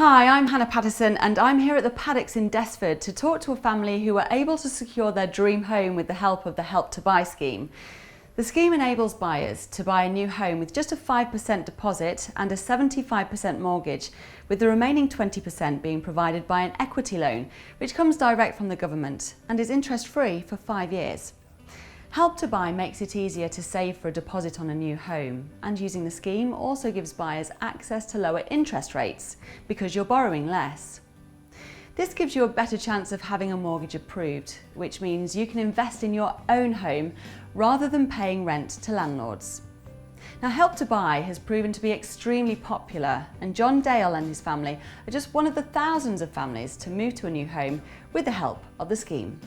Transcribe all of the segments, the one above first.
Hi, I'm Hannah Patterson and I'm here at the Paddocks in Deford to talk to a family who were able to secure their dream home with the help of the Help to Buy scheme. The scheme enables buyers to buy a new home with just a 5% deposit and a 75% mortgage, with the remaining 20% being provided by an equity loan, which comes direct from the government and is interest-free for 5 years. Help to Buy makes it easier to save for a deposit on a new home, and using the scheme also gives buyers access to lower interest rates because you're borrowing less. This gives you a better chance of having a mortgage approved, which means you can invest in your own home rather than paying rent to landlords. Now, Help to Buy has proven to be extremely popular, and John Dale and his family are just one of the thousands of families to move to a new home with the help of the scheme.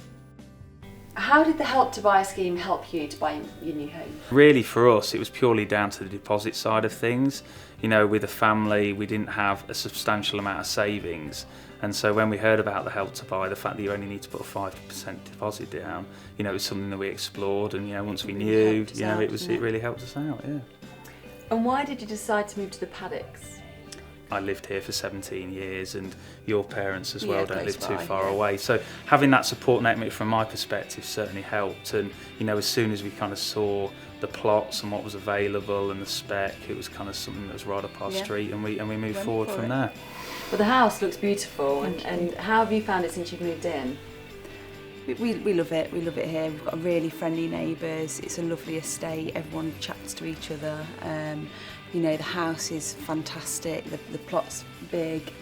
How did the Help to Buy scheme help you to buy your new home? Really, for us, it was purely down to the deposit side of things. You know, with a family, we didn't have a substantial amount of savings. And so when we heard about the Help to Buy, the fact that you only need to put a 5% deposit down, you know, it was something that we explored. And, you know, once we knew, it really helped us out, yeah. And why did you decide to move to the Paddocks? I lived here for 17 years and your parents as well don't live too far yeah. away. So having that support network from my perspective certainly helped. And, you know, as soon as we kind of saw the plots and what was available and the spec, it was kind of something that was right up our street, and we moved forward from there. Well, the house looks beautiful, and how have you found it since you've moved in? We love it. We love it here. We've got really friendly neighbours. It's a lovely estate. Everyone chats to each other. You know, the house is fantastic. The plot's big.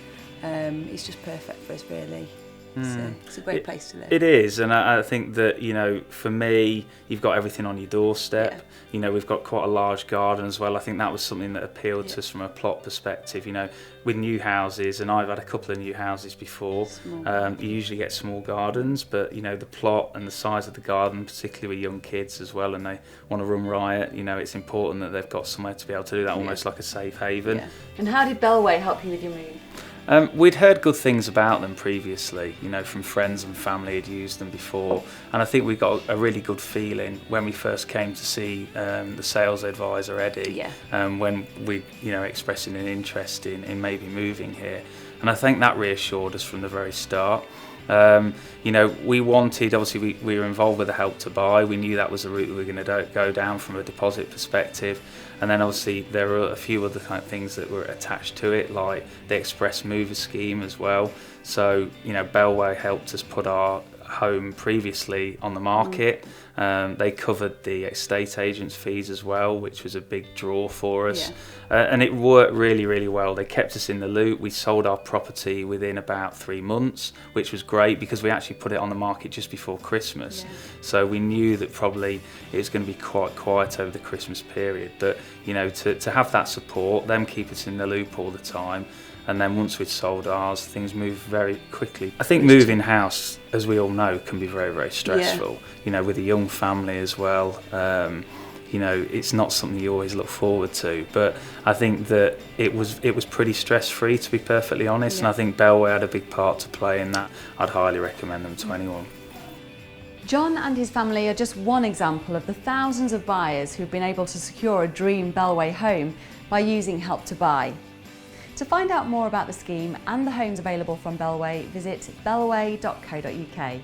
It's just perfect for us, really. It's a great place to live. It is, and I think that, you know, for me, you've got everything on your doorstep. Yeah. You know, we've got quite a large garden as well. I think that was something that appealed to us from a plot perspective. You know, with new houses, and I've had a couple of new houses before, you usually get small gardens, but, you know, the plot and the size of the garden, particularly with young kids as well, and they want to run riot, you know, it's important that they've got somewhere to be able to do that, almost like a safe haven. Yeah. And how did Bellway help you with your move? We'd heard good things about them previously, you know, from friends and family who'd used them before, and I think we got a really good feeling when we first came to see the sales advisor Eddie, when we, you know, expressing an interest in maybe moving here, and I think that reassured us from the very start. You know, we wanted, obviously we were involved with the Help to Buy. We knew that was the route we were going to go down from a deposit perspective, and then obviously there were a few other kind of things that were attached to it, like the Express Mover scheme as well. So, you know, Bellway helped us put our home previously on the market. They covered the estate agent's fees as well, which was a big draw for us. And it worked really, really well. They kept us in the loop. We sold our property within about 3 months, which was great because we actually put it on the market just before Christmas. So we knew that probably it was going to be quite quiet over the Christmas period. But, you know, to have that support, them keep us in the loop all the time, and then once we'd sold ours, things moved very quickly. I think moving house, as we all know, can be very, very stressful. You know, with a young family as well. You know, it's not something you always look forward to, but I think that it was pretty stress-free, to be perfectly honest, and I think Bellway had a big part to play in that. I'd highly recommend them to anyone. John and his family are just one example of the thousands of buyers who've been able to secure a dream Bellway home by using Help to Buy. To find out more about the scheme and the homes available from Bellway, visit bellway.co.uk.